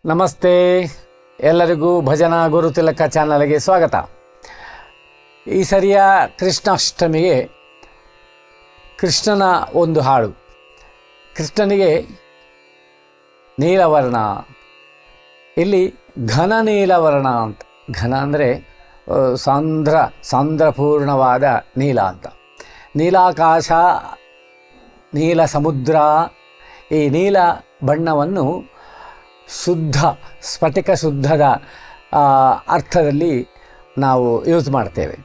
ನಮಸ್ತೆ, ಎಲ್ಲರಿಗೂ ಭಜನಾ ಗುರುತಿಲಕ ಚಾನಲ್ಗೆ ಸ್ವಾಗತ. ಈ ಸರಿಯ ಕೃಷ್ಣಾಷ್ಟಮಿಗೆ ಕೃಷ್ಣನ ಒಂದು ಹಾಡು. ಕೃಷ್ಣನಿಗೆ ನೀಲವರ್ಣ, ಇಲ್ಲಿ ಘನ ನೀಲವರ್ಣ ಅಂತ. ಘನ ಅಂದರೆ ಸಾಂದ್ರಪೂರ್ಣವಾದ ನೀಲ ಅಂತ. ನೀಲಾಕಾಶ, ನೀಲ ಸಮುದ್ರ, ಈ ನೀಲ ಬಣ್ಣವನ್ನು ಶುದ್ಧ ಸ್ಫಟಿಕ ಶುದ್ಧದ ಅರ್ಥದಲ್ಲಿ ನಾವು ಯೂಸ್ ಮಾಡ್ತೇವೆ.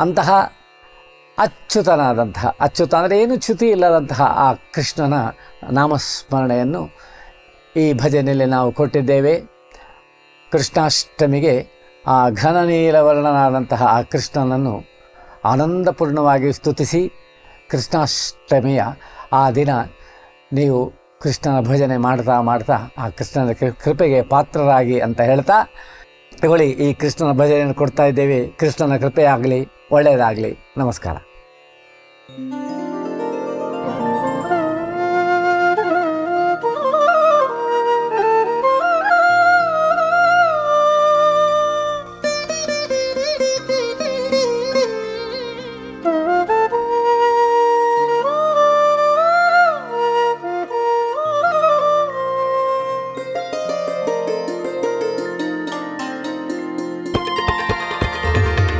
ಅಂತಹ ಅಚ್ಯುತನಾದಂತಹ, ಅಚ್ಯುತ ಅಂದರೆ ಏನು ಚ್ಯುತಿ ಇಲ್ಲದಂತಹ ಆ ಕೃಷ್ಣನ ನಾಮಸ್ಮರಣೆಯನ್ನು ಈ ಭಜನೆಯಲ್ಲಿ ನಾವು ಕೊಟ್ಟಿದ್ದೇವೆ. ಕೃಷ್ಣಾಷ್ಟಮಿಗೆ ಆ ಘನ ನೀಲವರ್ಣನಾದಂತಹ ಆ ಕೃಷ್ಣನನ್ನು ಆನಂದಪೂರ್ಣವಾಗಿ ಸ್ತುತಿಸಿ, ಕೃಷ್ಣಾಷ್ಟಮಿಯ ಆ ದಿನ ನೀವು ಕೃಷ್ಣನ ಭಜನೆ ಮಾಡ್ತಾ ಆ ಕೃಷ್ಣನ ಕೃಪೆಗೆ ಪಾತ್ರರಾಗಿ ಅಂತ ಹೇಳ್ತಾ, ತಗೊಳ್ಳಿ, ಈ ಕೃಷ್ಣನ ಭಜನೆಯನ್ನು ಕೊಡ್ತಾ ಇದ್ದೇವೆ. ಕೃಷ್ಣನ ಕೃಪೆ ಆಗಲಿ, ಒಳ್ಳೆಯದಾಗಲಿ. ನಮಸ್ಕಾರ.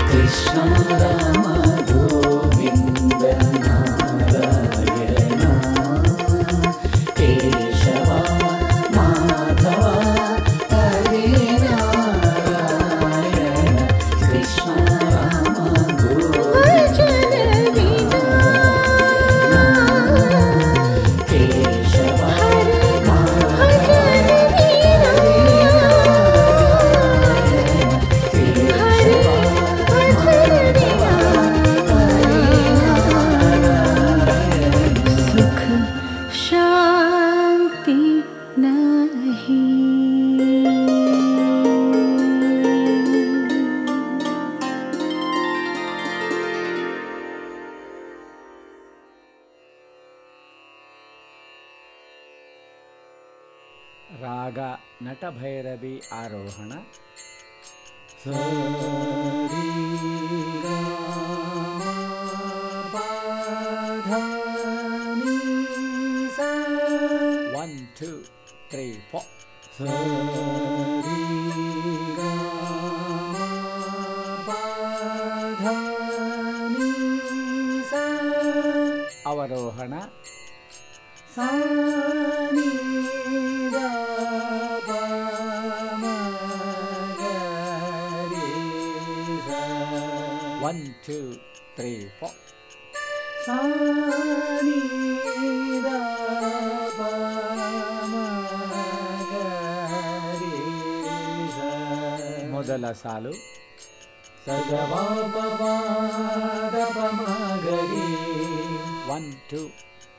कृष्ण राम गोविंद नारायण केशव माधव हरे नारायण कृष्ण राम गोविंद केशव ರಾಗ ನಟಭೈರವಿ ಆರೋಹಣ. ಸರಿ ಒನ್ ಟೂ ತ್ರೀ ಫೋರ್. ಸರಿ ಅವರೋಹಣ. ಸಾನಿ ಒನ್ ಟೂ ತ್ರೀ ಫೋರ್. ಸಾನಿ ಮೊದಲ ಸಾಲು ಸಜವಾಪವಾದಪಮಗರಿ. One two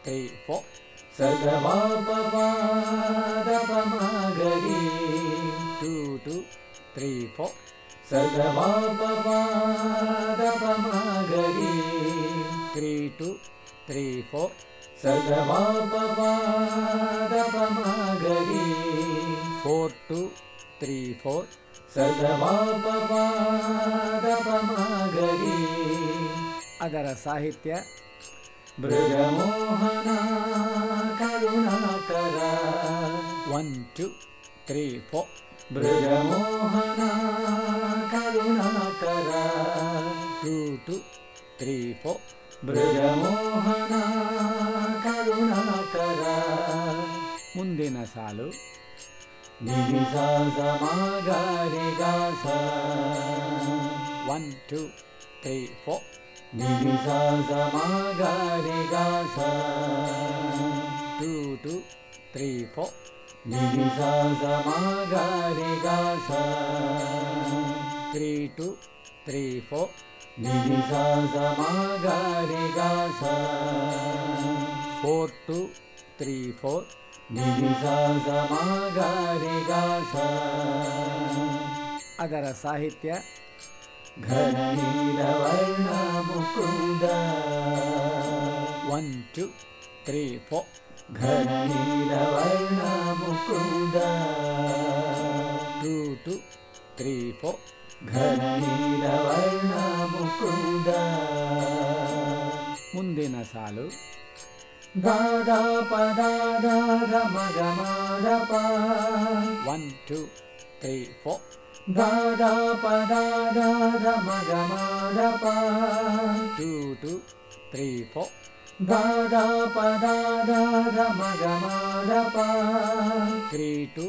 three four. ಸಜವಾಪವಾದಪಮಗರಿ. Two two three four. ಸಜವಾಪವಾದಪಮಗರಿ. Three two three four. ಸಜವಾಪವಾದಪಮಗರಿ. Four two three four. ಸಜವಾಪವಾದಪಮಗರಿ. ಅದರ ಸಾಹಿತ್ಯ ಬ್ರಜಮೋಹನ ಕರುಣಾಕರ. One two three four. ಬ್ರಜಮೋಹನ ಕರುಣಾಕರ. Two two three four. ಬ್ರಜಮೋಹನ ಕರುಣಾಕರ. ಮುಂದಿನ ಸಾಲು ನಿರಿಸಾಸ ಮಾಗಾರಿಗಾಸ. One two three four. ನಿರಿಸಾಸ ಮಾಗಾರಿಗಾಸ. Two two three four. ನಿರಿಸಾಸ ಮಾಗಾರಿಗಾಸ. Three two three four. ನಿರಿಸಾಸ ಮಾಗಾರಿಗಾಸ. Four two three four. ನಿರಿಸಾಸ ಮಾಗಾರಿಗಾಸ. ಅದರ ಸಾಹಿತ್ಯ ಘನ ನೀಲವರ್ಣ ಮುಕುಂದ. One two three four. ಘನ ನೀಲವರ್ಣ ಮುಕುಂದ. 2 3 4. ಘನ ನೀಲವರ್ಣ ಮುಕುಂದ. ಮುಂದಿನ ಸಾಲು ದಾದ ಪದ ದಾದ ಮಗ ಮಾದ ಪ. 1 2 3 4. ದಾದ ಪದ ದಾದ ಮಗ ಮಾದ ಪ. 2 2 3 4. ದಾದ ಪದ ದಾದ ಮಗ ಮಾದ ಪ. 3 2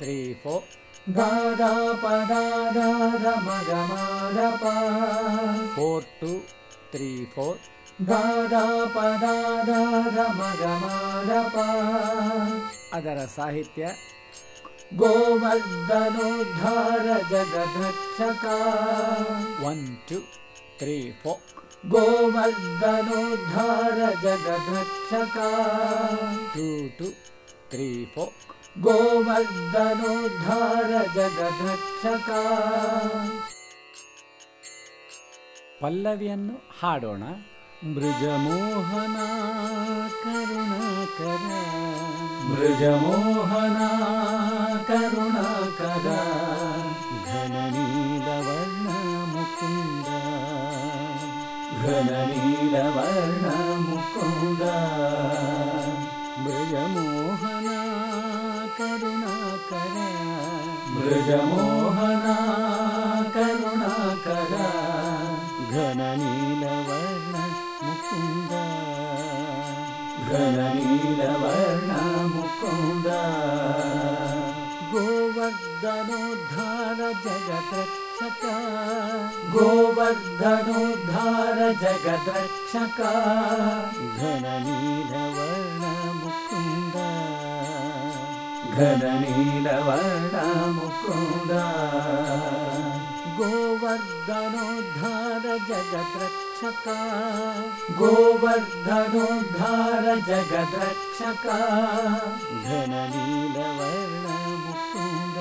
3 4. ದಾದ ಪದ ದಾದ ಮಗ ಮಾದ ಪ. 4 2 3 4. ದಾದ ಪದ ದಾದ ಮಗ ಮಾದ ಪ. ಅದರ ಸಾಹಿತ್ಯ ಗೋವರ್ಧನೋದ್ಧಾರ ಜಗದ್ರಕ್ಷಕ. 1 2 3 4. ಗೋವರ್ಧನೋದ್ಧಾರ ಜಗದ್ರಕ್ಷಕ. 2 2 3 4. ಗೋವರ್ಧನೋದ್ಧಾರ ಜಗದ್ರಕ್ಷಕ. ಪಲ್ಲವಿಯನ್ನು ಹಾಡೋಣ. ಮೃಜಮೋಹನ ಕರುಣಾಕರ. ಮೃಜಮೋಹನ ಕರುಣಾಕರ. ಘನ ನೀಲವರ್ಣ ಮುಕುಂದ. ಘನ ನೀಲವರ್ಣ ಮುಕುಂದ. ಮೃಜಮೋಹನ ಕರುಣಾಕರ. ಮೃಜಮೋಹನ ಕರುಣಾಕರ. ಘನ ನೀಲವರ್ಣ ಮುಕುಂದ. ಘನ ನೀಲವರ್ಣ ಮುಕುಂದ. ಗೋವರ್ಧನೋದ್ಧಾರ ಜಗದ್ರಕ್ಷಕ. ಗೋವರ್ಧನೋದ್ಧಾರ ಜಗದ್ರಕ್ಷಕ. ಘನ ನೀಲವರ್ಣ ಮುಕುಂದ. ಘನ ನೀಲವರ್ಣ ಮುಕುಂದ. ಗೋವರ್ಧನೋದ್ಧಾರ ಜಗದ್ರಕ್ಷಕ. ಗೋವರ್ಧನೋದ್ಧಾರ ಜಗದ್ರಕ್ಷಕ. ಘನ ನೀಲವರ್ಣ ಮುಕುಂದ.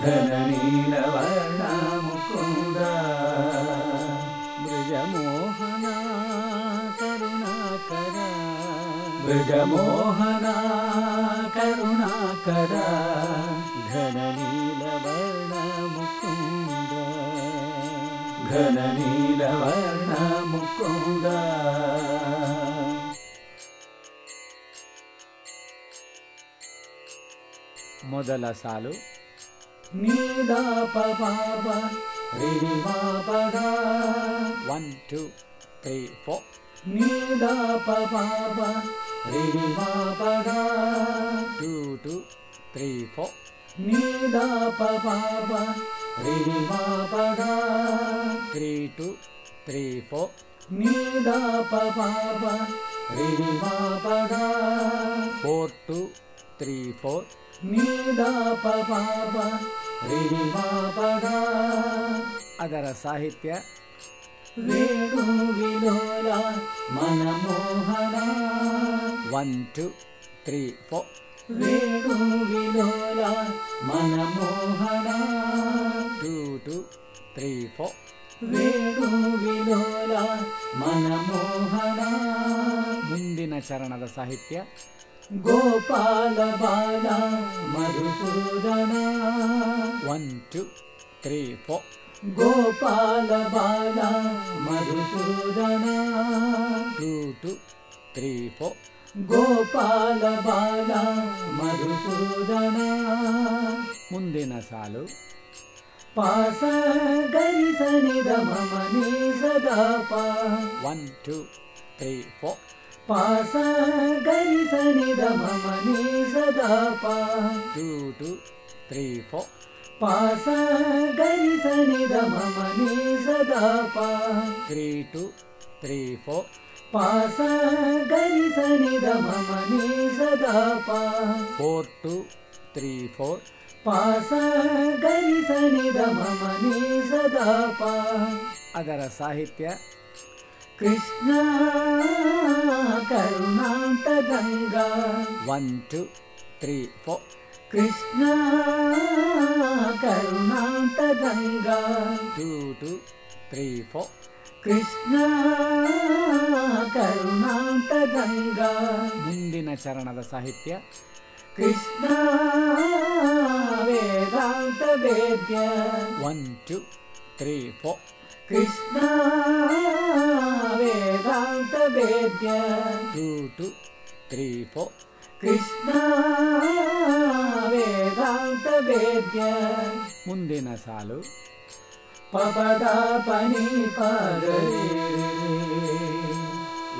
ಘನ ನೀಲವರ್ಣ ಮುಕುಂದ. ಮೃಜಮೋಹನ ಕರುಣಾಕರ. ಮೃಜಮೋಹನ ಕರುಣಾಕರ. ಘನ ನೀಲವರ್ಣ ಮುಕುಂದ. ಘನ ನೀಲವರ್ಣ ಮುಕುಂದ. ಮೊದಲ ಸಾಲು ನೀದ ಪಾಪ ರಿರಿ ಪದ. 1 2 3 4. ನೀದ ಪಾಪ ರಿರಿ ಪದ. 2 2 3 4. ನೀದ ಪಾಪ ರಿರಿ ಪದ. 3 2 3 4. ನೀದ ಪಾಪ ರಿರಿ ಪದ. 4 2 3 4. ನೀದ ಪಾಪ ರಿರಿ ಪದ. ಅದರ ಸಾಹಿತ್ಯ ವೇಣು ವಿಲೋಲ ಮನಮೋಹನ. 1 2 3 4. ವೇಣು ವಿಲೋಲ ಮನಮೋಹನ. 2 2 3 4. ವೇಣು ವಿಲೋಲ ಮನಮೋಹನ. ಮುಂದಿನ ಚರಣದ ಸಾಹಿತ್ಯ ಗೋಪಾಲ ಬಾಲ ಮಧುಸೂದನ. 1 2 3 4. ಗೋಪಾಲ ಬಾಲ ಮಧುಸೂದನ. 2 2 3 4. ಗೋಪಾಲ ಬಾಲ ಮಧುಸೂದನ. ಮುಂದಿನ ಸಾಲು ಪಾಸ ಗರಿಸನಿದ ಮಮನಿ ಸದಾಪ. 1 2 3 4. ಪಾಸ ಗರಿಸನಿದ ಮಮನಿ ಸದಾಪ. 2 2 3 4. ಪಾಸ ಗರಿಸನಿದ ಮಮನಿ ಸದಾಪ. 3 2 3 4. ಪಾಸ ಗರಿಸನಿದ ಮಮನಿ ಸದಾಪ. 4 2 3 4. ಪಾಸ ಗರಿಸನಿದ ಮಮನಿ ಸದಾಪ. ಅದರ ಸಾಹಿತ್ಯ ಕೃಷ್ಣ ಕರುಣಾಂತ ಗಂಗಾ. 1 2 3 4. ಕೃಷ್ಣ ಕರುಣಾಂತ ಗಂಗಾ. 2 2 3 4. ಕೃಷ್ಣ ಕರುಣಾಂತ ಗಂಗಾ. ಮುಂದಿನ ಚರಣದ ಸಾಹಿತ್ಯ ಕೃಷ್ಣ ವೇದ ವೇದ್ಯ 1 2 3 4 ಕೃಷ್ಣ ವೇದಾಂತ ವೇದ್ಯ 2 2 3 4 ಕೃಷ್ಣ ವೇದಾಂತ ವೇದ್ಯ ಮುಂದಿನ ಸಾಲು ಪಪದ ಪನಿ ಪಗರಿ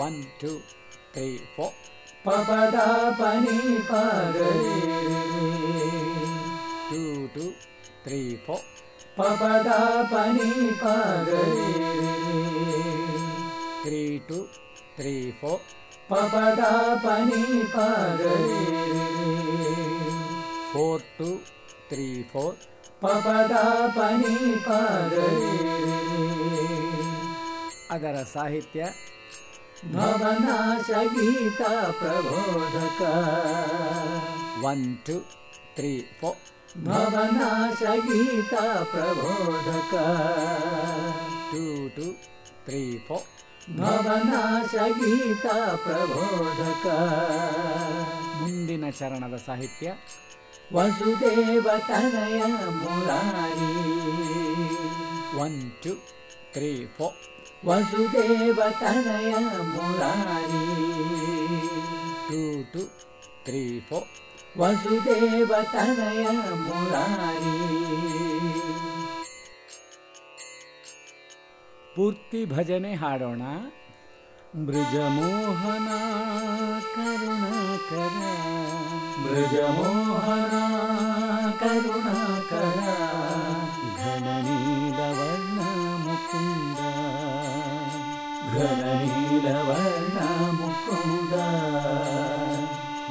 1 2 3 4 ಪಪದ ಪನಿ ಪಗರಿ 2 2 3 4 ಪಪದ ಪನಿ ಪಗರಿ 3 2 3 4 ಪಪದ ಪನಿ ಪಗರಿ 4 2 3 4 ಪಪದ ಪನಿ ಪಗರಿ ಅದರ ಸಾಹಿತ್ಯ ಭವನಾಶ ಗೀತ ಪ್ರಬೋಧಕ 1 2 3 4 ಭವನಾಶ ಗೀತ ಪ್ರಬೋಧಕ 2 2 3 4 ಭವನಾಶ ಗೀತ ಪ್ರಬೋಧಕ ಮುಂದಿನ ಚರಣದ ಸಾಹಿತ್ಯ ವಸುದೇವ ತನಯ ಮುರಾರಿ 1 2 3 4 ವಸುದೇವ ತನಯ ಮುರಾರಿ 2 2 3 4 ವಸುದೇವ ತನಯ ಮುರಾರಿ ಪೂರ್ತಿ ಭಜನೆ ಹಾಡೋಣ. ಬ್ರಜಮೋಹನ ಕರುಣಾಕರ ಬ್ರಜಮೋಹನ ಕರುಣಾಕರ ಘನನೀಲವರ್ಣ ಮುಕುಂದ ಘನನೀಲವರ್ಣ ಮುಕುಂದ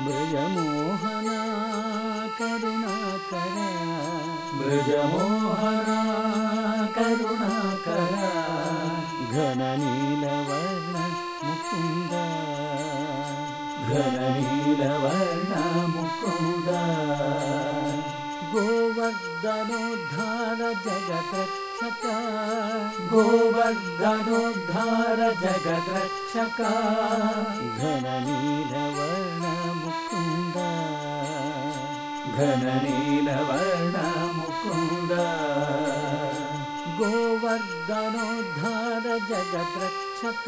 ಬ್ರಜಮೋಹನ ಕರುಣಾಕರ ಬ್ರಜಮೋಹನ ಕರುಣಾಕರ ಘನನೀಲವರ್ಣ ಮುಕುಂದ ಘನನೀಲವರ್ಣ ಮುಕುಂದ ಗೋವರ್ಧನೋದ್ಧಾರ ಜಗದ್ರಕ್ಷಕ ಗೋವರ್ಧನೋದ್ಧಾರ ಜಗದ್ರಕ್ಷಕ ಘನನೀಲವರ್ಣ ಮುಕುಂದ ಘನನೀಲವರ್ಣ ಮುಕುಂದ ಗೋವರ್ಧನೋದ್ಧಾರ ಜಗದ್ರಕ್ಷಕ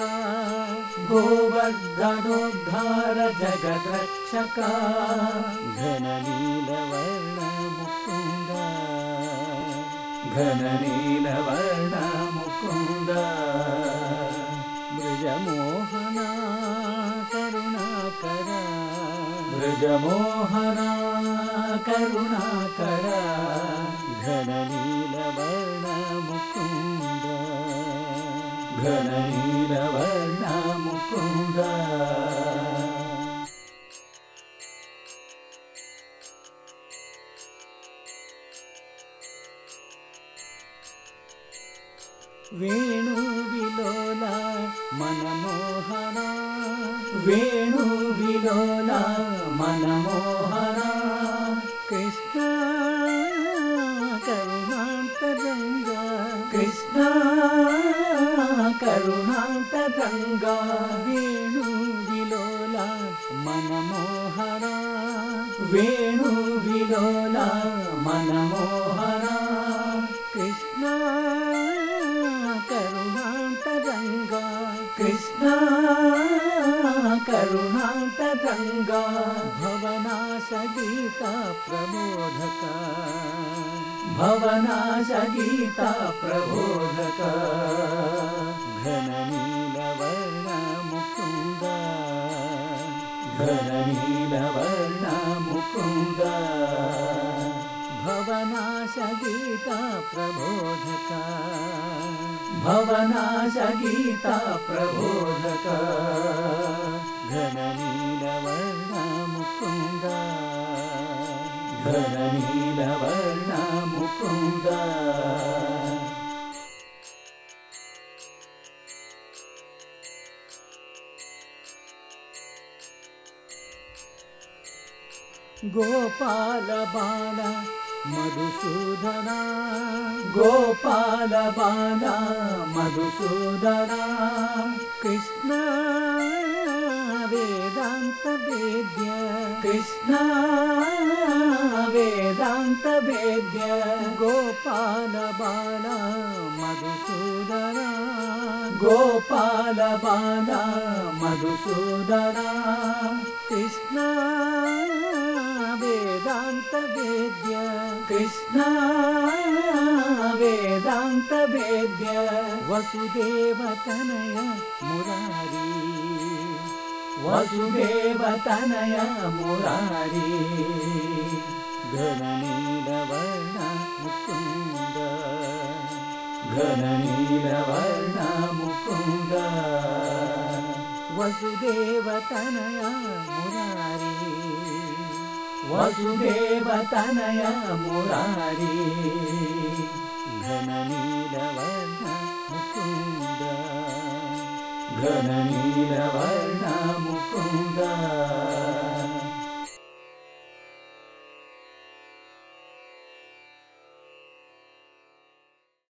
ಗೋವರ್ಧನೋದ್ಧಾರ ಜಗದ್ರಕ್ಷಕ ಘನನೀಲವರ್ಣ ಮುಕುಂದ ಘನನೀಲವರ್ಣ ಮುಕುಂದ ಬ್ರಜಮೋಹನ ಕರುಣಾಕರ ಬ್ರಜಮೋಹನ ಕರುಣಾಕರ ಘನನೀಲವರ್ಣ ಮುಕುಂದ ಘನನೀಲವರ್ಣ ಮುಕುಂದ ವೇಣು ವಿಲೋಲ ಮನಮೋಹನ ವೇಣು ವಿಲೋಲ ಮನಮೋಹನ ಕೃಷ್ಣ ಕರುಣಾಂತರಂಗ ಕೃಷ್ಣ ಕರುಣಾಂತರಂಗ ವೇಣು ವಿಲೋಲ ಮನಮೋಹನ ವೇಣು ವಿಲೋಲ ಮನಮೋಹನ ಕೃಷ್ಣ ಕರುಣಾಂತರಂಗ ಕೃಷ್ಣ ಕರುಣಾಂತರಂಗ ಭವನಾಶ ಗೀತ ಪ್ರಬೋಧಕ ಭವನಾಶ ಗೀತ ಪ್ರಬೋಧಕ ಘನನೀಲವರ್ಣ ಮುಕುಂದ ಘನನೀಲವರ್ಣ ಮುಕುಂದ ಭವನಾಶ ಗೀತ ಪ್ರಬೋಧಕ ಭವನಾಶ ಗೀತ ಪ್ರಬೋಧಕ ಘನನೀಲವರ್ಣ ಮುಕುಂದ ಘನನೀಲವರ್ಣ ಮುಕುಂದ ಗೋಪಾಲ ಬಾಲ ಮಧುಸೂದನ ಗೋಪಾಲ ಬಾಲ ಮಧುಸೂದನ ಕೃಷ್ಣ ವೇದಾಂತ ವೇದ್ಯ ಕೃಷ್ಣ ವೇದಾಂತ ವೇದಾಂತ ವೇದ್ಯ ಗೋಪಾಲ ಬಾಲ ಮಧುಸೂದನ ಗೋಪಾಲ ಬಾಲ ಮಧುಸೂದನ ಕೃಷ್ಣ ವೇದಾಂತ ವೇದ್ಯ ಕೃಷ್ಣ ವೇದಾಂತ ವೇದ್ಯ ವಸುದೇವ ತನಯ ಮುರಾರಿ ವಸುದೇವ ತನಯ ಮುರಾರಿ ಘನ ನೀಲವರ್ಣ ಮುಕುಂದ ಘನ ನೀಲವರ್ಣ ಮುಕುಂದ ವಸುದೇವ ತನಯ ಮುರಾರಿ ವಸುದೇವ ತನಯ ಮುರಾರಿ ಘನ ನೀಲವರ್ಣ ಮುಕುಂದ ಘನ ನೀಲವರ್ಣ ಮುಕುಂದ